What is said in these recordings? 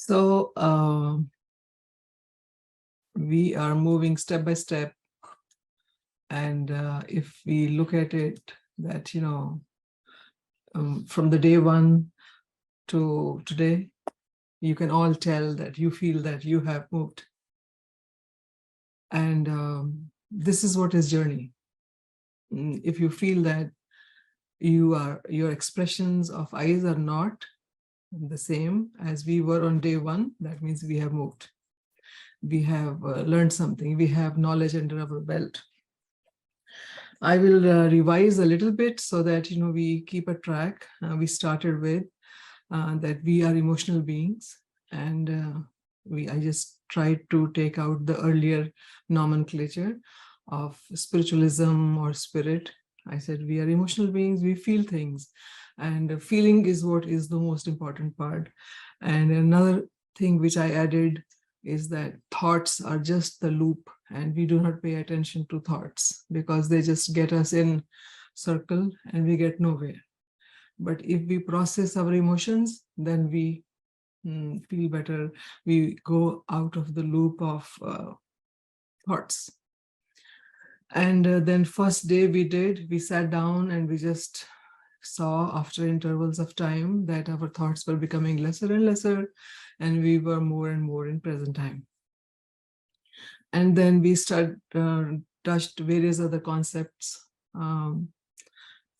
So we are moving step by step, and if we look at it, that from the day one to today, you can all tell that you feel that you have moved, and this is what is journey. If you feel that your expressions of eyes are not the same as we were on day one, that means we have moved. We have learned something. We have knowledge under our belt. I will revise a little bit so that we keep a track. We started with that we are emotional beings, and I just tried to take out the earlier nomenclature of spiritualism or spirit. I said we are emotional beings. We feel things, and feeling is what is the most important part. And another thing which I added is that thoughts are just the loop, and we do not pay attention to thoughts because they just get us in circle and we get nowhere. But if we process our emotions, then we feel better. We go out of the loop of thoughts. And then first day we sat down and we just saw after intervals of time that our thoughts were becoming lesser and lesser, and we were more and more in present time. And then we touched various other concepts. And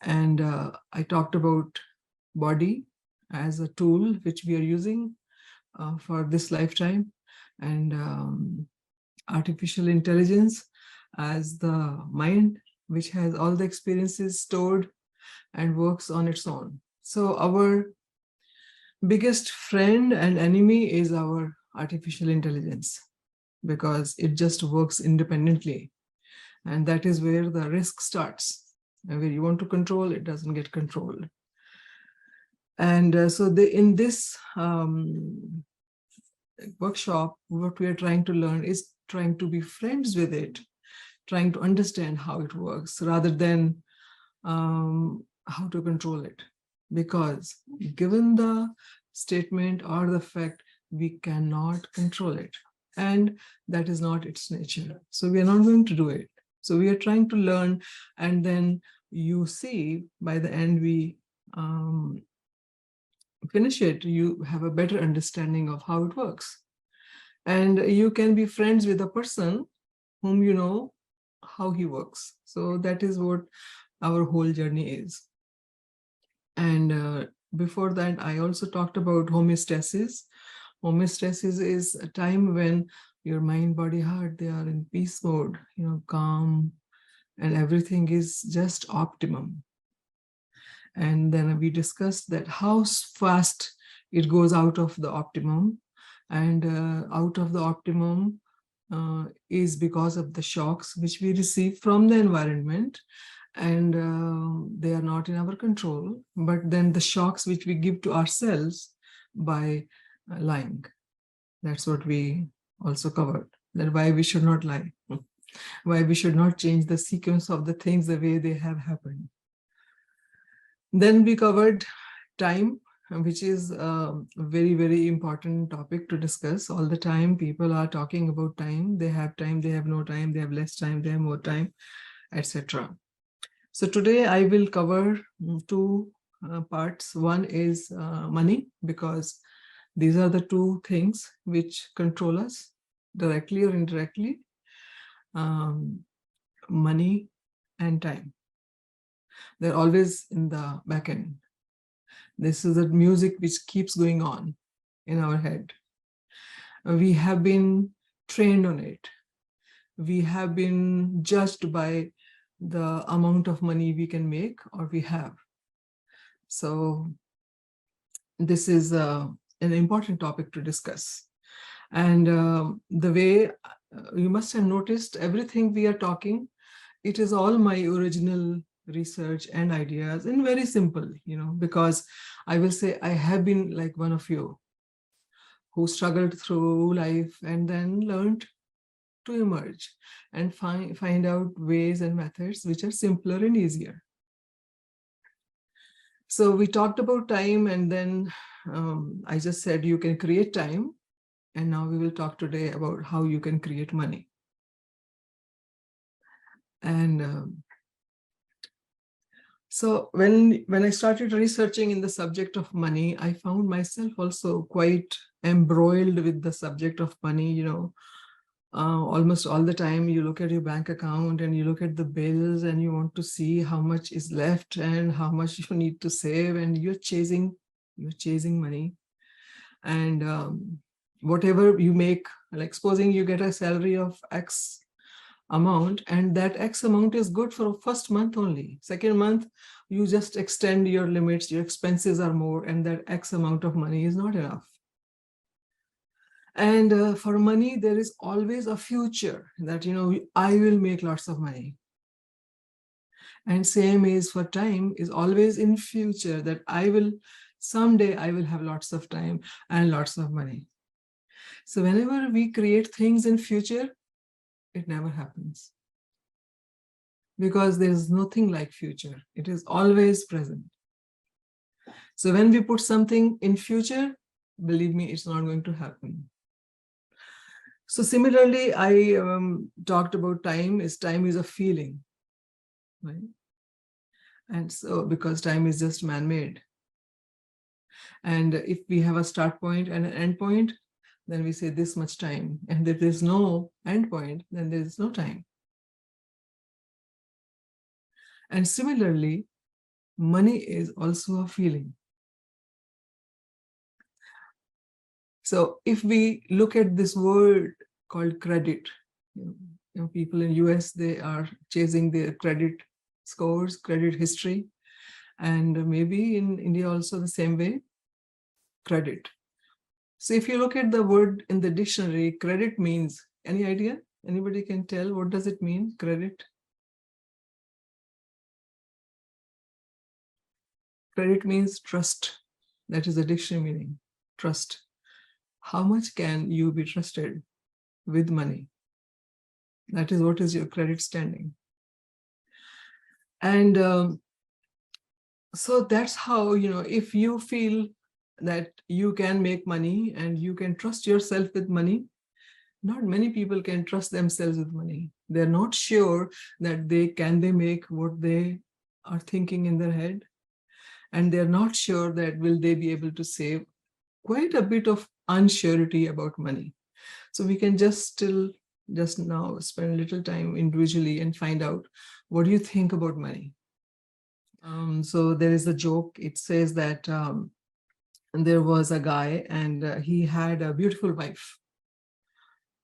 I talked about body as a tool which we are using for this lifetime, and artificial intelligence as the mind which has all the experiences stored and works on its own. So our biggest friend and enemy is our artificial intelligence, because it just works independently. And that is where the risk starts. And where you want to control, it doesn't get controlled. And so in this workshop, what we are trying to learn is trying to be friends with it, trying to understand how it works rather than how to control it. Because given the statement or the fact, we cannot control it. And that is not its nature. So we are not going to do it. So we are trying to learn, and then you see by the end we finish it, you have a better understanding of how it works. And you can be friends with a person whom you know how he works. So that is what our whole journey is. And before that, I also talked about homeostasis. Homeostasis is a time when your mind, body, heart, they are in peace mode, calm, and everything is just optimum. And then we discussed that how fast it goes out of the optimum, and out of the optimum is because of the shocks which we receive from the environment, and they are not in our control, but then the shocks which we give to ourselves by lying. That's what we also covered, that why we should not lie, why we should not change the sequence of the things the way they have happened. Then we covered time, which is a very, very important topic to discuss. All the time people are talking about time. They have time, they have no time, they have less time, they have more time, etc. So today I will cover two parts. One is money, because these are the two things which control us directly or indirectly, money and time. They're always in the back end. This is the music which keeps going on in our head. We have been trained on it. We have been judged by the amount of money we can make or we have. So this is an important topic to discuss. And the way you must have noticed, everything we are talking, it is all my original research and ideas, and very simple, because I will say I have been like one of you who struggled through life and then learned to emerge and find out ways and methods which are simpler and easier. So we talked about time, and then I just said you can create time And now we will talk today about how you can create money. And so when I started researching in the subject of money, I found myself also quite embroiled with the subject of money. Almost all the time you look at your bank account and you look at the bills and you want to see how much is left and how much you need to save, and you're chasing money. And whatever you make, like supposing you get a salary of X amount, and that X amount is good for first month only. Second month, you just extend your limits, your expenses are more, and that X amount of money is not enough. And for money, there is always a future that, I will make lots of money. And same is for time, is always in future that someday I will have lots of time and lots of money. So whenever we create things in future, it never happens. Because there is nothing like future. It is always present. So when we put something in future, believe me, it's not going to happen. So similarly, I talked about time is a feeling, right? And so because time is just man-made. And if we have a start point and an end point, then we say this much time. And if there's no end point, then there's no time. And similarly, money is also a feeling. So if we look at this word called credit, people in US, they are chasing their credit scores, credit history, and maybe in India also the same way, credit. So if you look at the word in the dictionary, credit means, any idea? Anybody can tell what does it mean, credit? Credit means trust. That is the dictionary meaning, trust. How much can you be trusted with money? That is what is your credit standing. And so that's how, if you feel that you can make money and you can trust yourself with money, not many people can trust themselves with money. They're not sure that they make what they are thinking in their head. And they're not sure that will they be able to save. Quite a bit of unsurety about money. So we can just now spend a little time individually and find out, what do you think about money? So there is a joke. It says that there was a guy and he had a beautiful wife.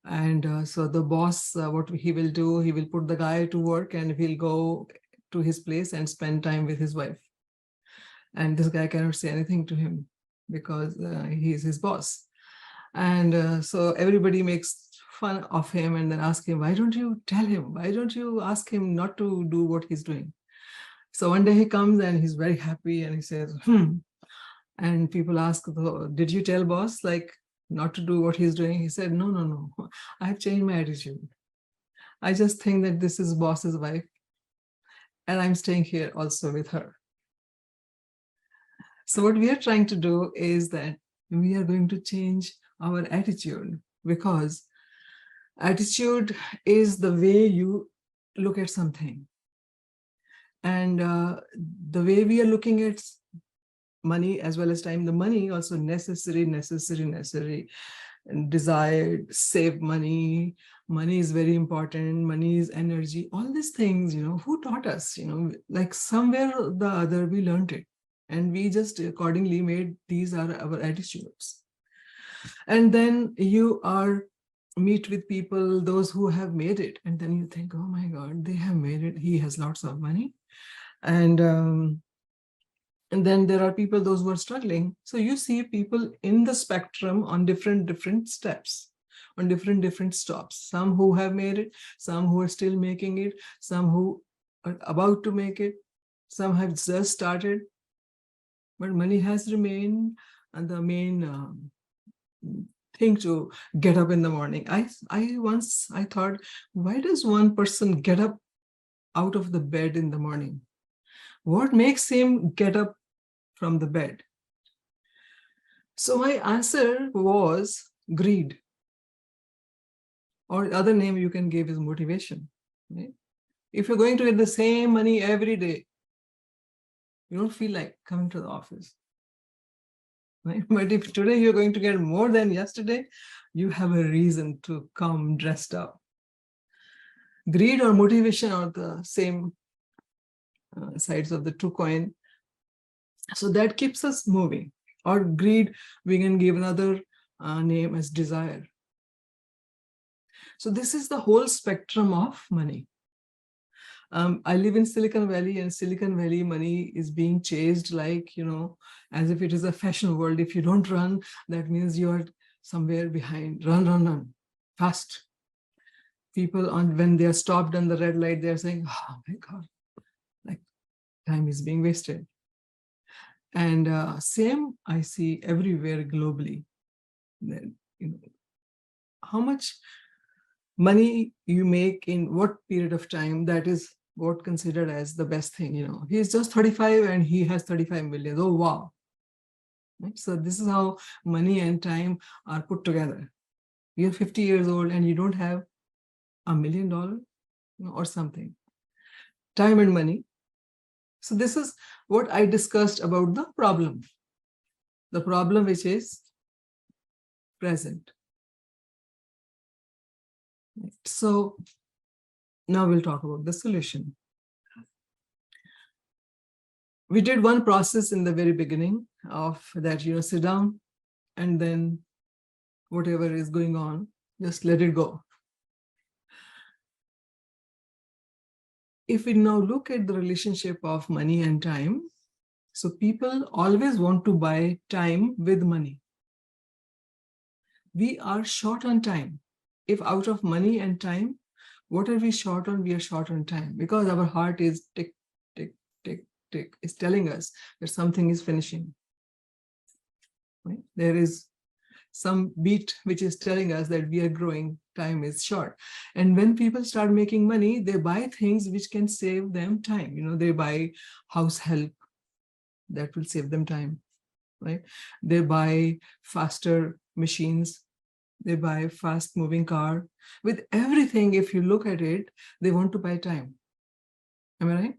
And so the boss, what he will do, he will put the guy to work and he'll go to his place and spend time with his wife. And this guy cannot say anything to him because he's his boss. And so everybody makes fun of him and then ask him, why don't you tell him? Why don't you ask him not to do what he's doing? So one day he comes and he's very happy and he says, And people ask, did you tell boss like not to do what he's doing? He said, no, I've changed my attitude. I just think that this is boss's wife and I'm staying here also with her. So what we are trying to do is that we are going to change our attitude, because attitude is the way you look at something. And the way we are looking at money as well as time, the money also necessary, and desired, save money. Money is very important. Money is energy. All these things, who taught us, like somewhere or the other we learned it. And we just accordingly made these are our attitudes. And then you meet with people, those who have made it. And then you think, oh my God, they have made it. He has lots of money. And then there are people, those who are struggling. So you see people in the spectrum on different steps, on different stops. Some who have made it, some who are still making it, some who are about to make it, some have just started. But money has remained and the main thing to get up in the morning. I thought, why does one person get up out of the bed in the morning? What makes him get up from the bed? So my answer was greed. Or the other name you can give is motivation. Right? If you're going to get the same money every day, you don't feel like coming to the office. Right? But if today you're going to get more than yesterday, you have a reason to come dressed up. Greed or motivation are the same sides of the two coin. So that keeps us moving. Or greed, we can give another name as desire. So this is the whole spectrum of money. I live in Silicon Valley, and Silicon Valley money is being chased like, as if it is a fashion world. If you don't run, that means you're somewhere behind. Run, run, run, fast. People, when they are stopped on the red light, they're saying, oh my God, like time is being wasted. And same I see everywhere globally. That, how much money you make in what period of time, that is what considered as the best thing. He's just 35 and he has 35 million. Oh, wow. Right? So this is how money and time are put together. You're 50 years old and you don't have $1 million or something. Time and money. So this is what I discussed about the problem. The problem which is present. So now we'll talk about the solution. We did one process in the very beginning of that, sit down and then whatever is going on, just let it go. If we now look at the relationship of money and time, so people always want to buy time with money. We are short on time. If out of money and time, what are we short on? We are short on time because our heart is tick, tick, tick, tick, is telling us that something is finishing. Right? There is some beat which is telling us that we are growing, time is short. And when people start making money, they buy things which can save them time. They buy house help, that will save them time, right? They buy faster machines, they buy fast moving car. With everything, if you look at it, they want to buy time. Am I right?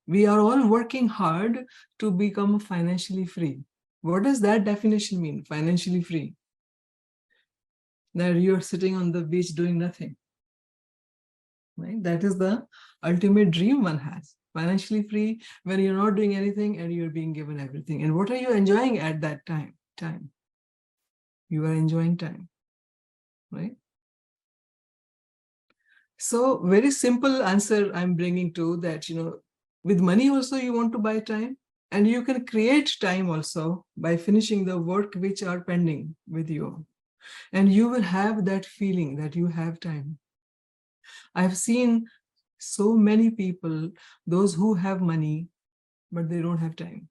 We are all working hard to become financially free. What does that definition mean, financially free? That you're sitting on the beach doing nothing. Right? That is the ultimate dream one has. Financially free when you're not doing anything and you're being given everything. And what are you enjoying at that time? Time. You are enjoying time. Right? So very simple answer I'm bringing to that, with money also you want to buy time, and you can create time also by finishing the work which are pending with you. And you will have that feeling that you have time. I've seen so many people, those who have money, but they don't have time.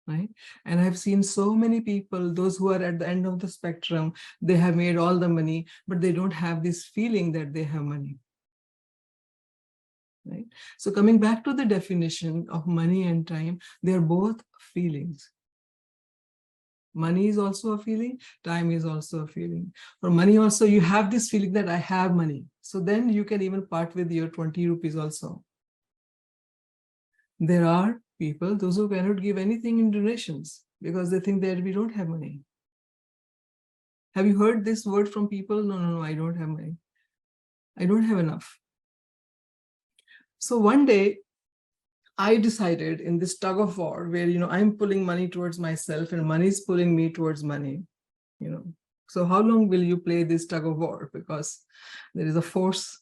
Right? And I've seen so many people, those who are at the end of the spectrum, they have made all the money, but they don't have this feeling that they have money. Right? So coming back to the definition of money and time, they're both feelings. Money is also a feeling, time is also a feeling. For money also, you have this feeling that I have money. So then you can even part with your 20 rupees also. There are people, those who cannot give anything in donations because they think that we don't have money. Have you heard this word from people? No, I don't have money. I don't have enough. So one day, I decided in this tug of war where, I'm pulling money towards myself and money is pulling me towards money, So how long will you play this tug of war? Because there is a force.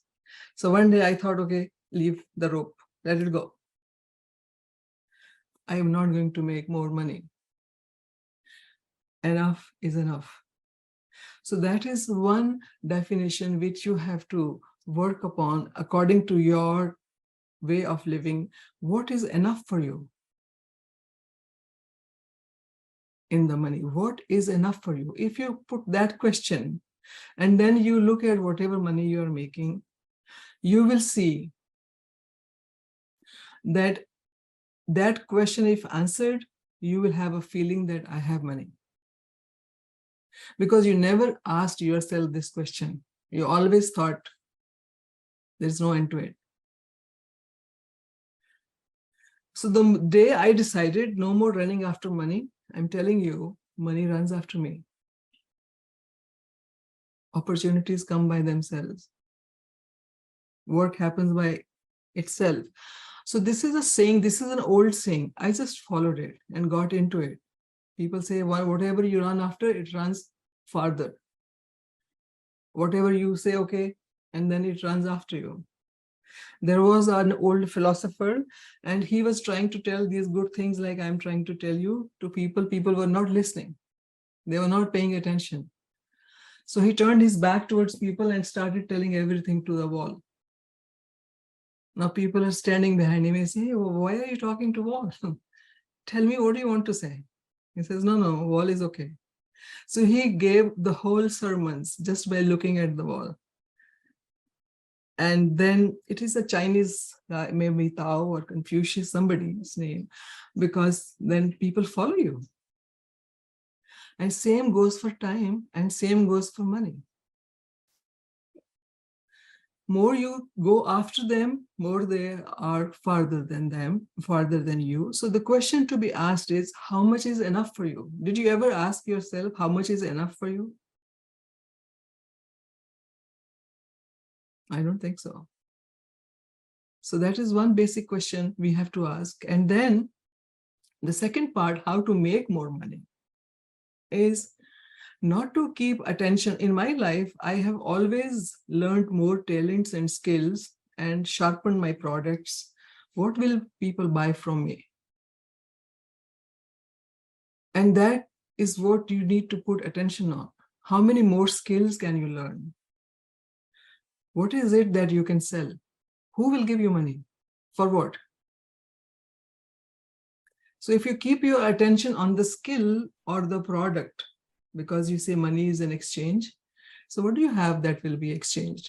So one day I thought, okay, leave the rope, let it go. I am not going to make more money. Enough is enough. So that is one definition which you have to work upon according to your way of living. What is enough for you in the money? What is enough for you? If you put that question and then you look at whatever money you are making, you will see that that question, if answered, you will have a feeling that I have money. because you never asked yourself this question. You always thought there's no end to it. So the day I decided no more running after money, I'm telling you, money runs after me. Opportunities come by themselves. Work happens by itself. So this is a saying, this is an old saying. I just followed it and got into it. People say, well, whatever you run after, it runs farther. Whatever you say, okay, and then it runs after you. There was an old philosopher, and he was trying to tell these good things like I'm trying to tell you to people. People were not listening. They were not paying attention. So he turned his back towards people and started telling everything to the wall. Now people are standing behind him and say, hey, why are you talking to wall? Tell me, what do you want to say? He says, no, wall is okay. So he gave the whole sermons just by looking at the wall. And then it is a Chinese, maybe Tao or Confucius, somebody's name, because then people follow you. And same goes for time, and same goes for money. More you go after them, more they are farther than you. So the question to be asked is, how much is enough for you? Did you ever ask yourself, how much is enough for you? I don't think so. So that is one basic question we have to ask. And then the second part, how to make more money, is not to keep attention. In my life, I have always learned more talents and skills and sharpened my products. What will people buy from me? And that is what you need to put attention on. How many more skills can you learn? What is it that you can sell? Who will give you money? For what? So if you keep your attention on the skill or the product, because you say money is an exchange, so what do you have that will be exchanged?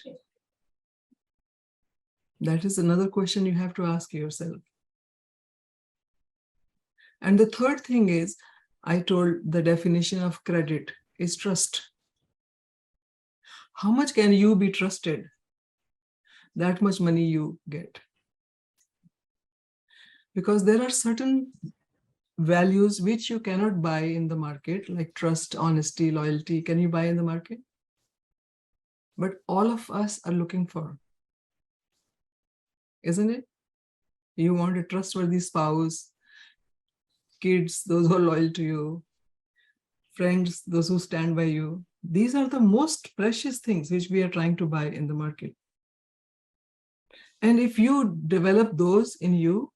That is another question you have to ask yourself. And the third thing is, I told the definition of credit is trust. How much can you be trusted? That much money you get. Because there are certain values which you cannot buy in the market, like trust, honesty, loyalty. Can you buy in the market? But all of us are looking for, isn't it? You want a trustworthy spouse, kids, those who are loyal to you, friends, those who stand by you. These are the most precious things which we are trying to buy in the market. And if you develop those in you,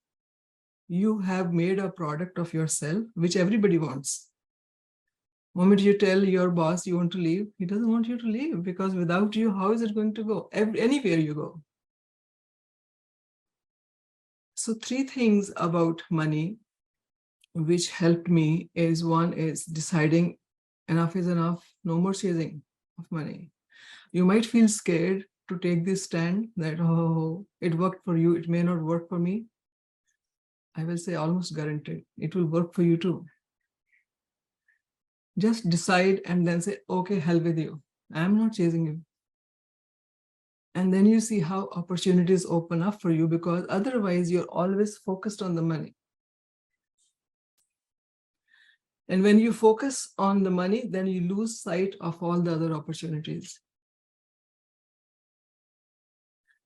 you have made a product of yourself, which everybody wants. The moment you tell your boss you want to leave, he doesn't want you to leave, because without you, how is it going to go? Anywhere you go. So 3 things about money which helped me is, one is deciding enough is enough, no more chasing of money. You might feel scared to take this stand that, oh, it worked for you, it may not work for me. I will say almost guaranteed, it will work for you too. Just decide and then say, okay, hell with you. I'm not chasing you. And then you see how opportunities open up for you, because otherwise you're always focused on the money. And when you focus on the money, then you lose sight of all the other opportunities.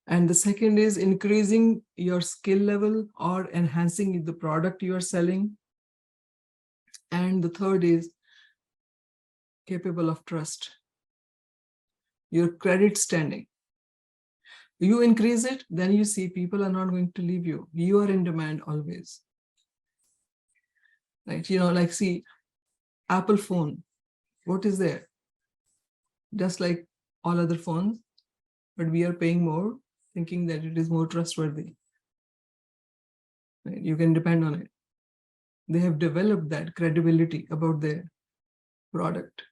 And the second is increasing your skill level or enhancing the product you are selling. And the third is capable of trust. Your credit standing. You increase it, then you see people are not going to leave you. You are in demand always. Right? Like see, Apple phone, what is there? Just like all other phones, but we are paying more, thinking that it is more trustworthy. Right? You can depend on it. They have developed that credibility about their product,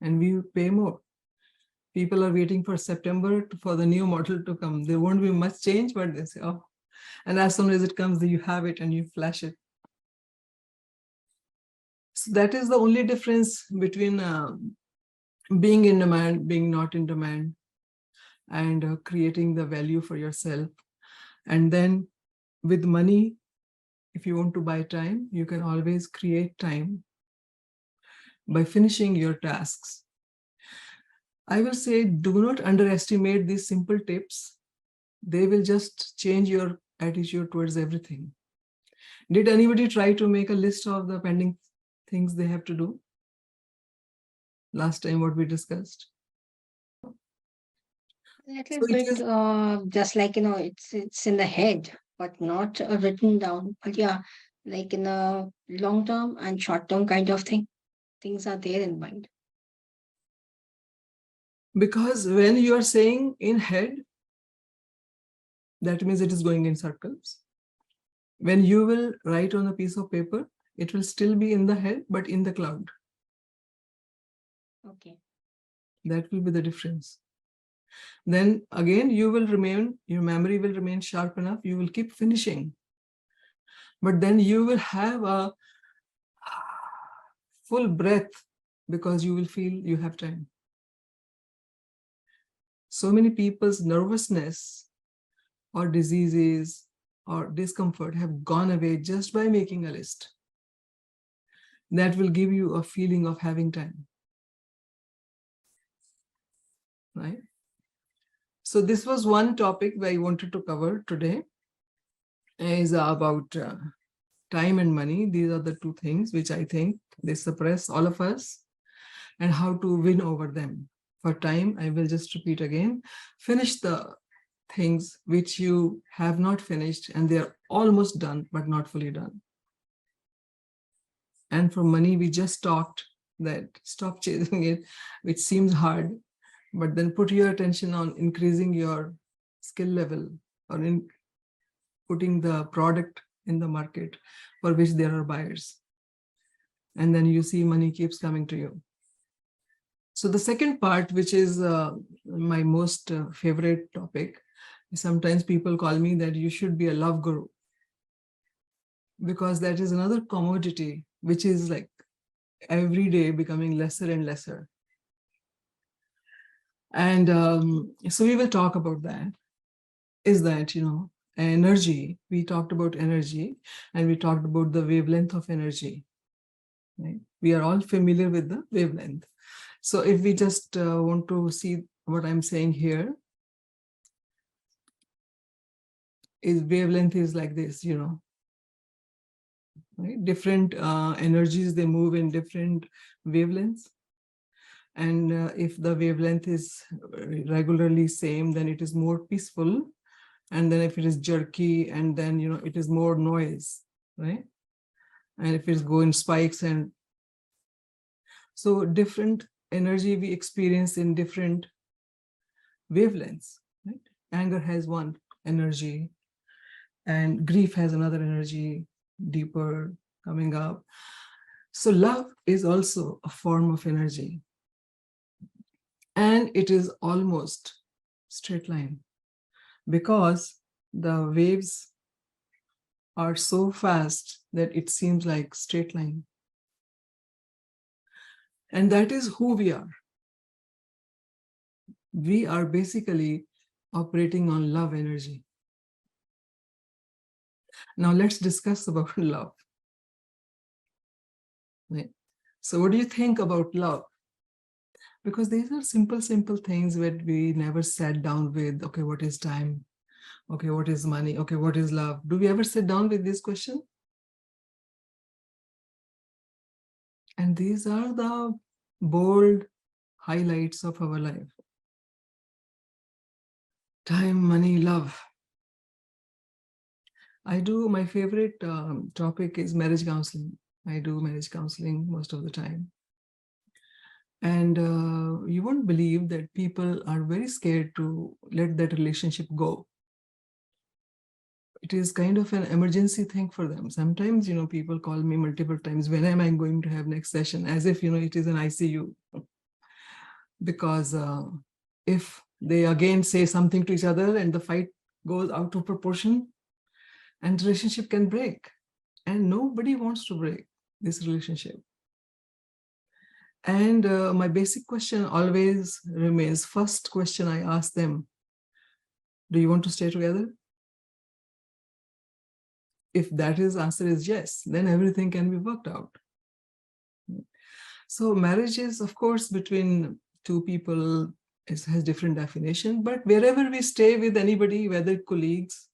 and we pay more. People are waiting for September for the new model to come. There won't be much change, but they say, oh, and as soon as it comes, you have it and you flash it. So that is the only difference between being in demand, being not in demand, and creating the value for yourself. And then with money, if you want to buy time, you can always create time by finishing your tasks. I will say, do not underestimate these simple tips. They will just change your attitude towards everything. Did anybody try to make a list of the pending things they have to do? Last time what we discussed. A little So it bit, is just like, it's in the head, but not written down. But yeah, like in a long term and short term kind of thing, things are there in mind. because when you are saying in head, that means it is going in circles. When you will write on a piece of paper, it will still be in the head, but in the cloud. Okay. That will be the difference. Then again, your memory will remain sharp enough, you will keep finishing. But then you will have a full breath because you will feel you have time. So many people's nervousness or diseases or discomfort have gone away just by making a list. That will give you a feeling of having time. Right? So this was one topic that I wanted to cover today, is about time and money. These are the two things which I think they suppress all of us, and how to win over them. For time, I will just repeat again, finish the things which you have not finished and they are almost done, but not fully done. And for money, we just talked that stop chasing it, which seems hard, but then put your attention on increasing your skill level, or in putting the product in the market for which there are buyers. And then you see money keeps coming to you. So the second part, which is my most favorite topic, sometimes people call me that you should be a love guru, because that is another commodity which is like every day becoming lesser and lesser. And so we will talk about that. Is that, energy, we talked about energy, and we talked about the wavelength of energy. Right? We are all familiar with the wavelength. So if we just want to see what I'm saying here, is wavelength is like this, right? Different energies, they move in different wavelengths. And if the wavelength is regularly same, then it is more peaceful. And then if it is jerky, and then, it is more noise, right? And if it's going spikes, and so different energy we experience in different wavelengths, right? Anger has one energy, and grief has another energy, deeper, coming up. So love is also a form of energy, and it is almost straight line, because the waves are so fast that it seems like straight line. And that is who we are. We are basically operating on love energy. Now let's discuss about love. Right? So what do you think about love? Because these are simple things that we never sat down with. Okay, what is time? Okay, what is money? Okay, what is love? Do we ever sit down with this question? And these are the bold highlights of our life. Time, money, love. I do, my favorite topic is marriage counseling. I do marriage counseling most of the time. And you won't believe that people are very scared to let that relationship go. It is kind of an emergency thing for them. Sometimes, people call me multiple times, when am I going to have next session? As if, it is an ICU. Because if they again say something to each other and the fight goes out of proportion, and the relationship can break. And nobody wants to break this relationship. And my basic question always remains, first question I ask them, do you want to stay together? If that is answer is yes, then everything can be worked out. So marriage is, of course, between two people, has different definition, but wherever we stay with anybody, whether colleagues,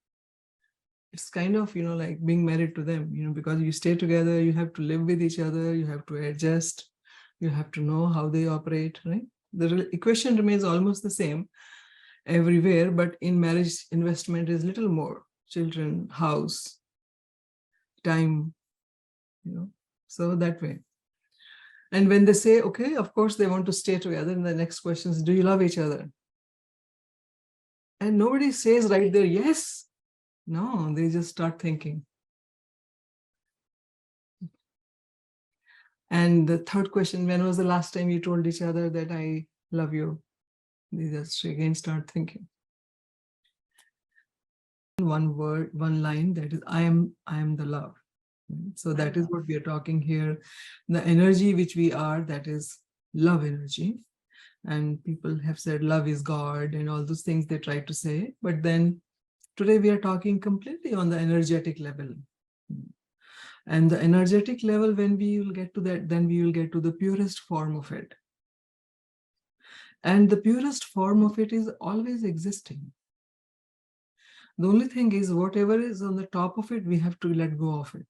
it's kind of, like being married to them, because you stay together, you have to live with each other, you have to adjust, you have to know how they operate, right? The equation remains almost the same everywhere, but in marriage, investment is little more: children, house, time, so that way. And when they say, okay, of course they want to stay together, and the next question is, do you love each other? And nobody says right there, yes. No, they just start thinking. And the third question, when was the last time you told each other that I love you? They just again start thinking. One word, one line, that is, I am the love. So that is what we are talking here. The energy which we are, that is love energy. And people have said love is God and all those things they try to say. But then today we are talking completely on the energetic level. And the energetic level, when we will get to that, then we will get to the purest form of it. And the purest form of it is always existing. The only thing is, whatever is on the top of it, we have to let go of it.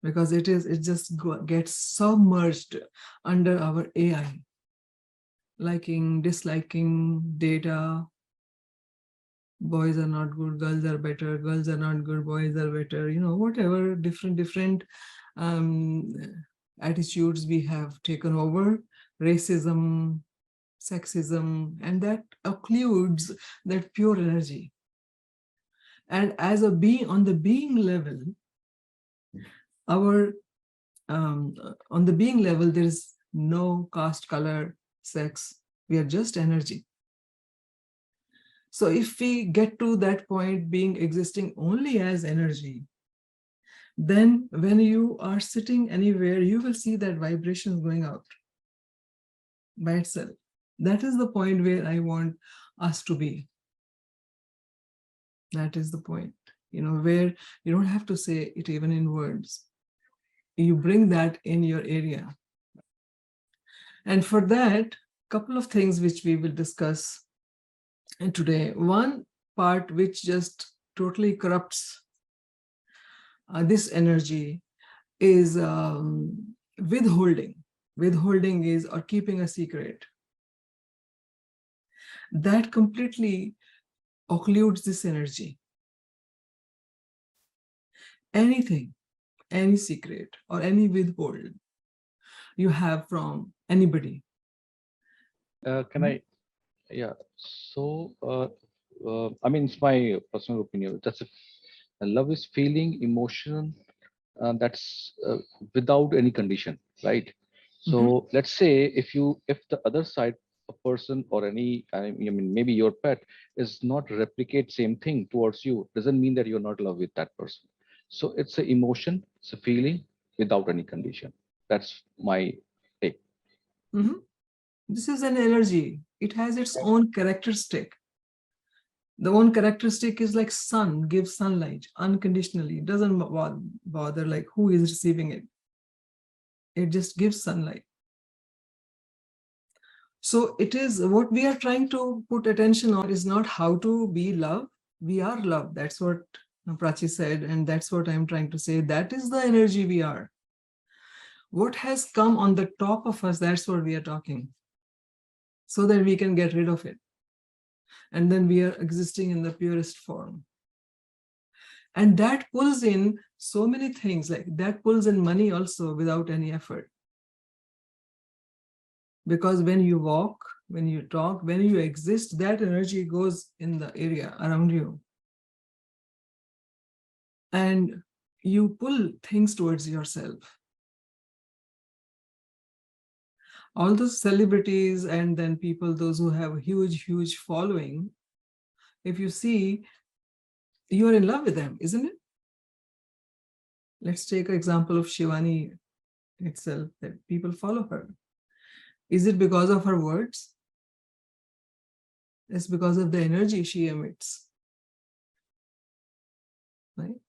Because it just gets submerged under our AI. Liking, disliking, data. Boys are not good, girls are better, girls are not good, boys are better, whatever different attitudes we have taken over, racism, sexism, and that occludes that pure energy. And as a being, on the being level, on the being level, there is no caste, color, sex. We are just energy. So if we get to that point, being existing only as energy, then when you are sitting anywhere, you will see that vibration going out by itself. That is the point where I want us to be. That is the point, where you don't have to say it even in words. You bring that in your area. And for that, couple of things which we will discuss today. One part which just totally corrupts this energy is withholding. Withholding is, or keeping a secret. That completely occludes this energy. Anything, any secret or any withhold you have from anybody. Can I? Yeah. So, I mean, it's my personal opinion. Love is feeling, emotion, that's without any condition, right? So let's say if the other side, a person or any, I mean, maybe your pet is not replicate same thing towards you, doesn't mean that you're not in love with that person. So it's an emotion, it's a feeling without any condition. That's my take. This is an energy. It has its own characteristic. The one characteristic is like sun gives sunlight unconditionally. It doesn't bother like who is receiving it. It just gives sunlight. So it is, what we are trying to put attention on is not how to be love. We are love. That's what Prachi said, and that's what I'm trying to say. That is the energy we are. What has come on the top of us, that's what we are talking, so that we can get rid of it. And then we are existing in the purest form. And that pulls in so many things, like that pulls in money also without any effort. Because when you walk, when you talk, when you exist, that energy goes in the area around you. And you pull things towards yourself. All those celebrities and then people, those who have a huge following, if you see, you're in love with them, isn't it? Let's take an example of Shivani itself that people follow her. Is it because of her words? It's because of the energy she emits. Right?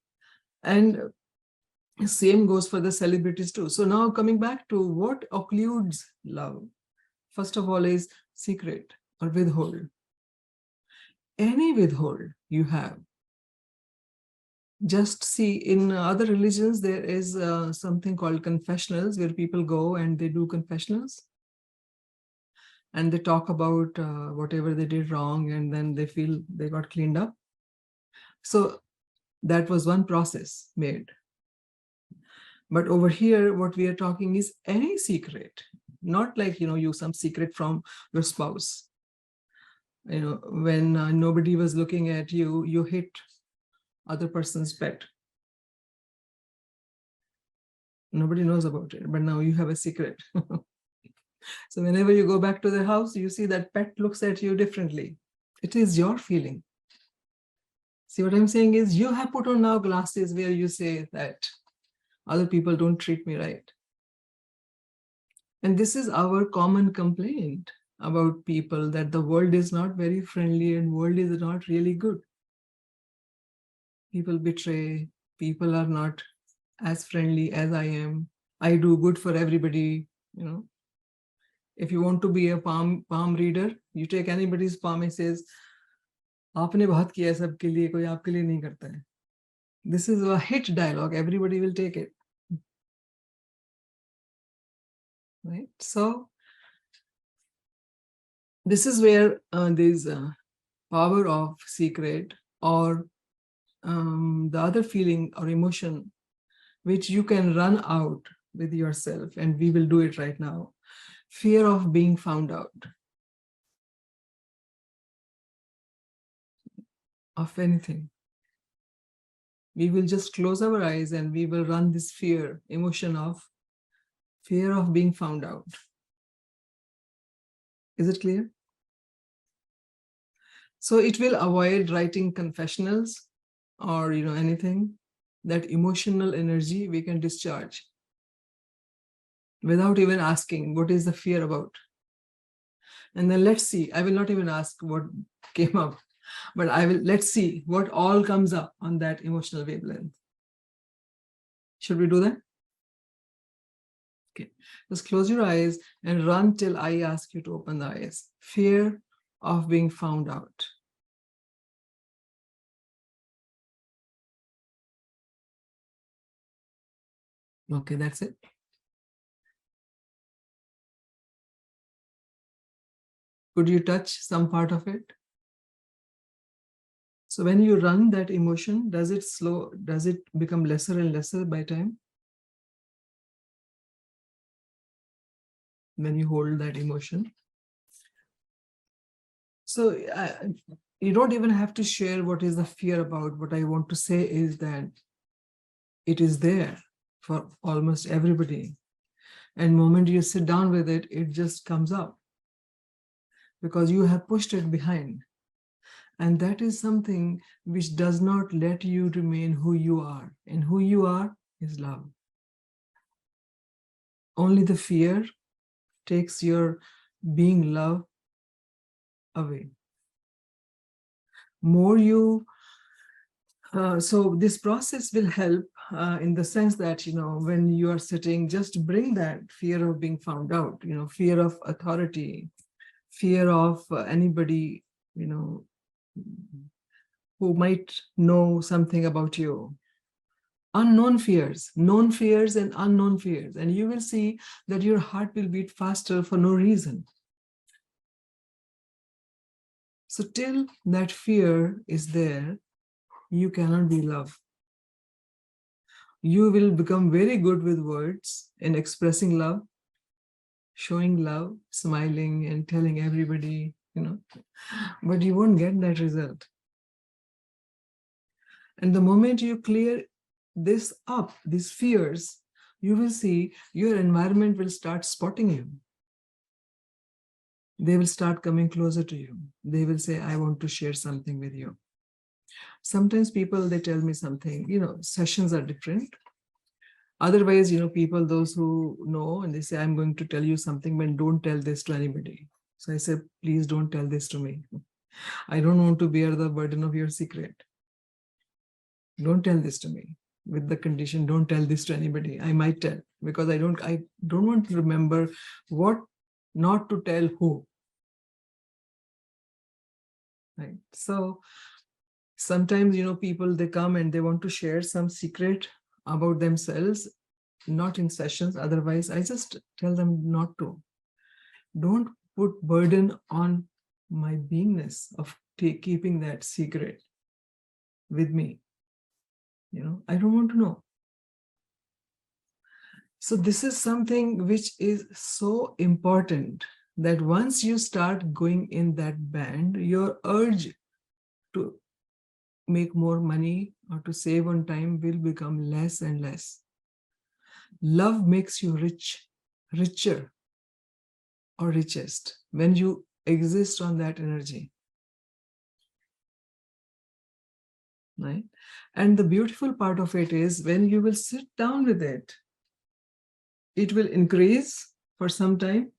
And same goes for the celebrities too. So now coming back to what occludes love. First of all is secret or withhold. Any withhold you have. Just see, in other religions, there is something called confessionals where people go and they do confessionals. And they talk about whatever they did wrong, and then they feel they got cleaned up. So that was one process made. But over here, what we are talking is any secret, not like, you some secret from your spouse. When nobody was looking at you, you hit other person's pet. Nobody knows about it, but now you have a secret. So whenever you go back to the house, you see that pet looks at you differently. It is your feeling. See what I'm saying is you have put on now glasses where you say that other people don't treat me right. And this is our common complaint about people, that the world is not very friendly and world is not really good. People betray, people are not as friendly as I am. I do good for everybody, If you want to be a palm reader, you take anybody's palm and says, "Aapne bahut kiya sabke liye, koi aapke liye nahi karta hai." This is a hit dialogue. Everybody will take it. Right? So this is where there's power of secret or the other feeling or emotion which you can run out with yourself, and we will do it right now. Fear of being found out of anything. We will just close our eyes and we will run this emotion of fear of being found out. Is it clear? So it will avoid writing confessionals or anything. That emotional energy we can discharge without even asking what is the fear about. And then let's see, I will not even ask what came up, but let's see what all comes up on that emotional wavelength. Should we do that? Okay, just close your eyes and run till I ask you to open the eyes. Fear of being found out. Okay, that's it. Could you touch some part of it? So when you run that emotion, does it become lesser and lesser by time? When you hold that emotion. So you don't even have to share what is the fear about. What I want to say is that it is there for almost everybody. And the moment you sit down with it, it just comes up because you have pushed it behind. And that is something which does not let you remain who you are. And who you are is love. Only the fear takes your being love away. More you, so this process will help in the sense that, when you are sitting, just bring that fear of being found out, fear of authority, fear of anybody, who might know something about you. Unknown fears, known fears and unknown fears. And you will see that your heart will beat faster for no reason. So till that fear is there, you cannot be love. You will become very good with words in expressing love, showing love, smiling and telling everybody, but you won't get that result. And the moment you clear this up, these fears, you will see your environment will start spotting you. They will start coming closer to you. They will say, I want to share something with you. Sometimes people, they tell me something, sessions are different. Otherwise, people, those who know, and they say, I'm going to tell you something, but don't tell this to anybody. So I said, please don't tell this to me. I don't want to bear the burden of your secret. Don't tell this to me, with the condition, don't tell this to anybody. I might tell, because I don't want to remember what not to tell who. Right. So sometimes, people, they come and they want to share some secret about themselves, not in sessions. Otherwise, I just tell them not to. Don't put burden on my beingness of keeping that secret with me. I don't want to know. So this is something which is so important, that once you start going in that band, your urge to make more money or to save on time will become less and less. Love makes you richer or richest when you exist on that energy. Right? And the beautiful part of it is, when you will sit down with it, it will increase for some time.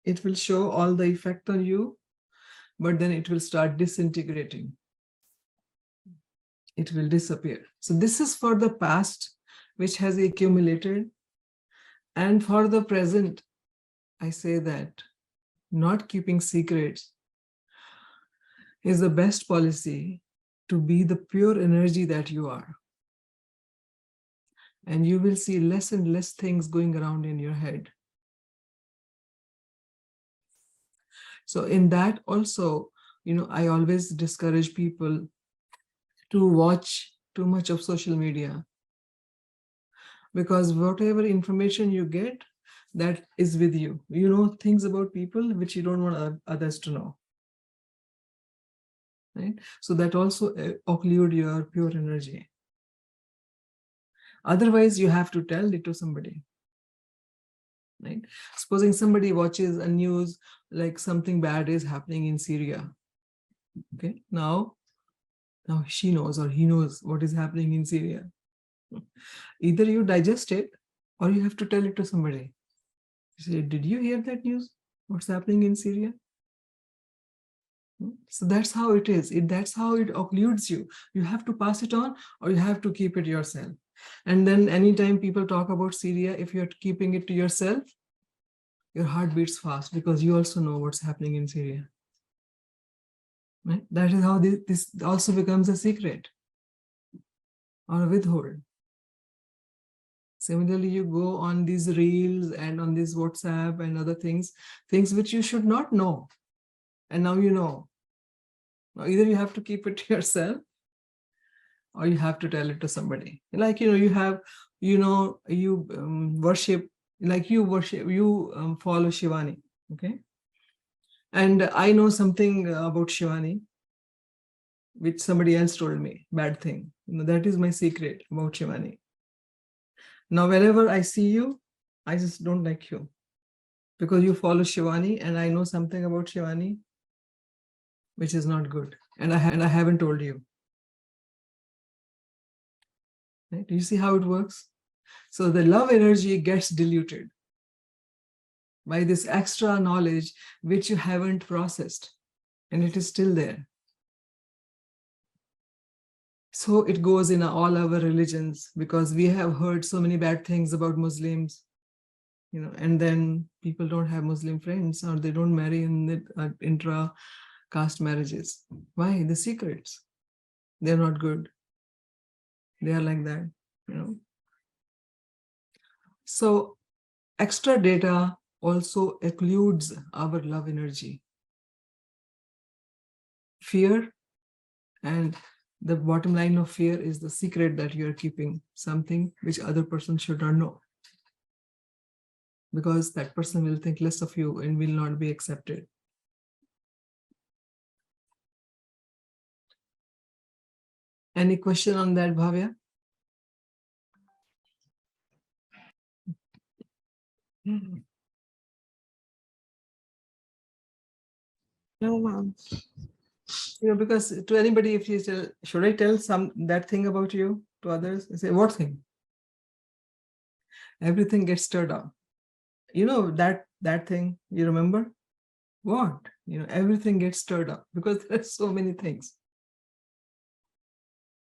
It will show all the effect on you, but then it will start disintegrating. It will disappear. So this is for the past, which has accumulated. And for the present, I say that not keeping secrets is the best policy to be the pure energy that you are. And you will see less and less things going around in your head. So in that also, I always discourage people to watch too much of social media, because whatever information you get, that is with you. You know things about people which you don't want others to know. Right? So that also occlude your pure energy. Otherwise, you have to tell it to somebody. Right? Supposing somebody watches a news like something bad is happening in Syria. Okay, now she knows or he knows what is happening in Syria. Either you digest it or you have to tell it to somebody. You say, did you hear that news? What's happening in Syria? So that's how it is. That's how it occludes you. You have to pass it on or you have to keep it yourself. And then anytime people talk about Syria, if you're keeping it to yourself, your heart beats fast, because you also know what's happening in Syria. Right? That is how this also becomes a secret or a withhold. Similarly, you go on these reels and on this WhatsApp and other things which you should not know. And now you know. Now either you have to keep it to yourself or you have to tell it to somebody. Like, you worship, you follow Shivani. Okay. And I know something about Shivani, which somebody else told me, bad thing. That is my secret about Shivani. Now, whenever I see you, I just don't like you because you follow Shivani and I know something about Shivani, which is not good. And I haven't told you. Right? Do you see how it works? So the love energy gets diluted by this extra knowledge, which you haven't processed, and it is still there. So it goes in all our religions, because we have heard so many bad things about Muslims, and then people don't have Muslim friends, or they don't marry in the intra-caste marriages. Why? The secrets. They're not good. They are like that, So extra data also occludes our love energy. Fear, and the bottom line of fear is the secret that you're keeping, something which other person should not know, because that person will think less of you and will not be accepted. Any question on that, Bhavya? No, ma'am. Because to anybody, if you tell, should I tell that thing about you to others? They say, what thing? everything gets stirred up. You know that thing, you remember? What? You know, everything gets stirred up because there's so many things.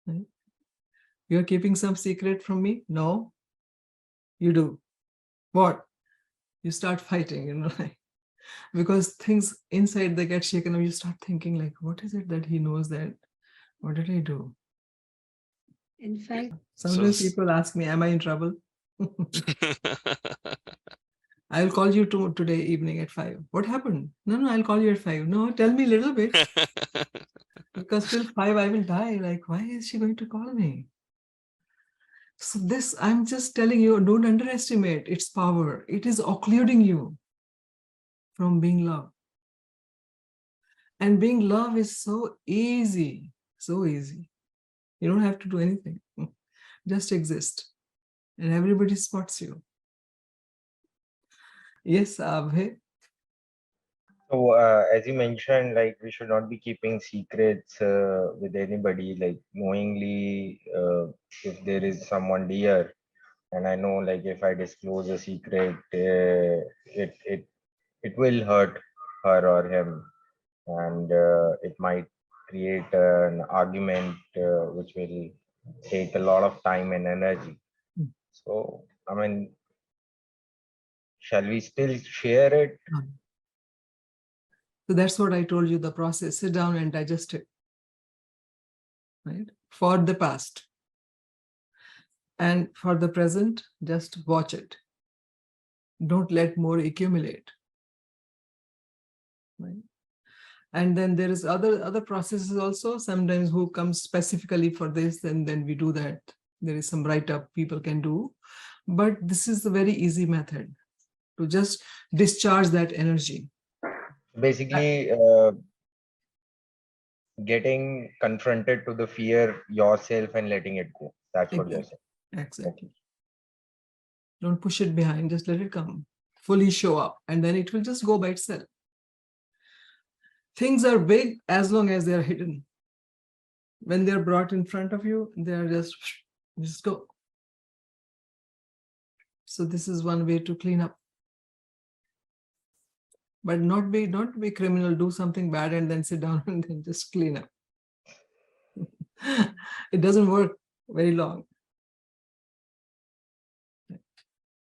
Right? You're keeping some secret from me? No, you do. What? You start fighting, you know, like, because things inside they get shaken up. You start thinking like, what is it that he knows that? What did I do? In fact, Sometimes people ask me, am I in trouble? I'll call you today evening at 5. What happened? No, I'll call you at 5. No, tell me a little bit. Because till 5 I will die. Like, why is she going to call me? So this, I'm just telling you, don't underestimate its power. It is occluding you from being love. And being love is so easy, so easy. You don't have to do anything. Just exist. And everybody spots you. Yes, Abhay. So, as you mentioned, like we should not be keeping secrets with anybody, like knowingly, if there is someone dear, and I know, like if I disclose a secret, it will hurt her or him, and it might create an argument which will take a lot of time and energy. So, I mean, shall we still share it? So that's what I told you, the process. Sit down and digest it. Right? For the past. And for the present, just watch it. Don't let more accumulate. Right? And then there is other processes also. Sometimes who comes specifically for this, and then we do that. There is some write-up people can do. But this is a very easy method to just discharge that energy. Basically, getting confronted to the fear yourself and letting it go. That's what you're saying. Exactly. Don't push it behind, just let it come. Fully show up, and then it will just go by itself. Things are big as long as they are hidden. When they're brought in front of you, they are just go. So this is one way to clean up. But not be criminal, do something bad and then sit down and then just clean up. It doesn't work very long.